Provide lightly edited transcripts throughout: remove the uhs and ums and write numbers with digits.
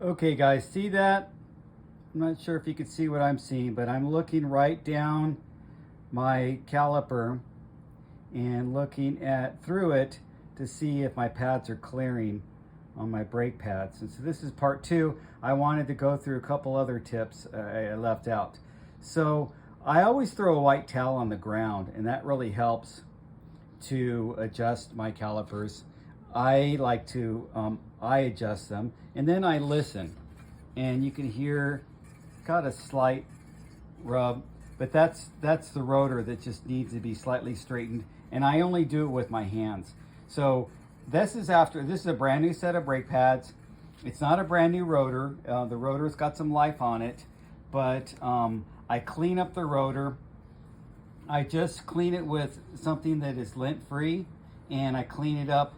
Okay guys, see that? I'm not sure if you can see what I'm seeing, but I'm looking right down my caliper and looking at through it to see if my pads are clearing on my brake pads. And so this is part two. I wanted to go through a couple other tips I left out. So I always throw a white towel on the ground, and that really helps to adjust my calipers. I like to I adjust them, and then I listen, and you can hear got a slight rub, but that's the rotor that just needs to be slightly straightened, and I only do it with my hands. So this is a brand new set of brake pads. It's not a brand new rotor. The rotor's got some life on it, but I clean up the rotor. I just clean it with something that is lint free, and I clean it up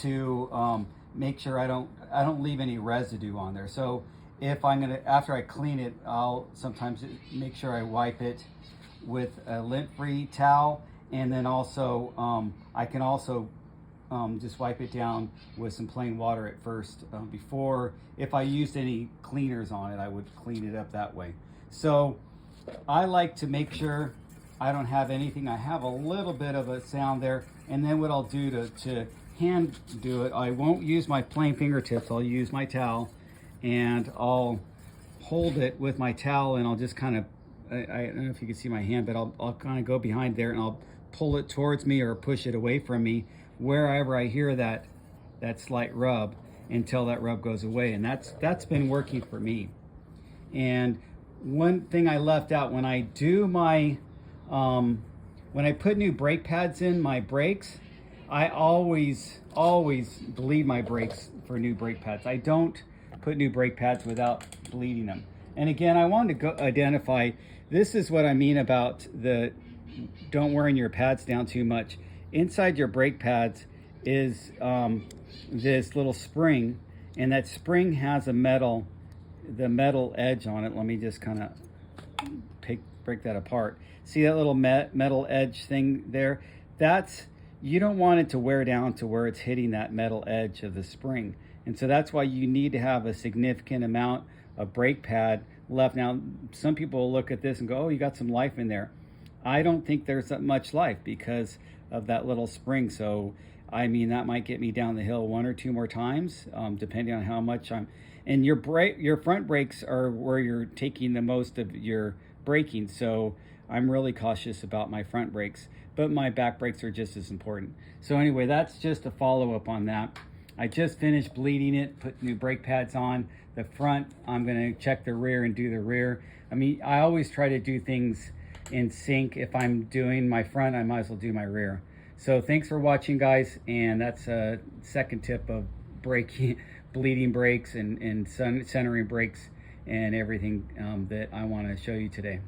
to make sure I don't leave any residue on there. So if after I clean it, I'll sometimes make sure I wipe it with a lint free towel, and then also I can also just wipe it down with some plain water at first before, if I used any cleaners on it, I would clean it up that way. So I like to make sure I don't have anything. I have a little bit of a sound there, and then what I'll do to hand do it, I won't use my plain fingertips. I'll use my towel, and I'll hold it with my towel, and I'll just kind of, I don't know if you can see my hand, but I'll kind of go behind there, and I'll pull it towards me or push it away from me wherever I hear that slight rub, until that rub goes away. And that's been working for me. And one thing I left out, when I do my when I put new brake pads in my brakes, I always bleed my brakes for new brake pads. I don't put new brake pads without bleeding them. And again, I wanted to identify, this is what I mean about the don't wearing your pads down too much. Inside your brake pads is this little spring, and that spring has the metal edge on it. Let me just kind of break that apart. See that little metal edge thing there? You don't want it to wear down to where it's hitting that metal edge of the spring. And so that's why you need to have a significant amount of brake pad left. Now, some people will look at this and go, oh, you got some life in there. I don't think there's that much life because of that little spring. So, I mean, that might get me down the hill one or two more times, depending on how much and your front brakes are where you're taking the most of your braking. So I'm really cautious about my front brakes, but my back brakes are just as important. So anyway, that's just a follow-up on that. I just finished bleeding it, put new brake pads on. The front, I'm gonna check the rear and do the rear. I mean, I always try to do things in sync. If I'm doing my front, I might as well do my rear. So thanks for watching, guys, and that's a second tip of braking, bleeding brakes and centering brakes and everything that I want to show you today.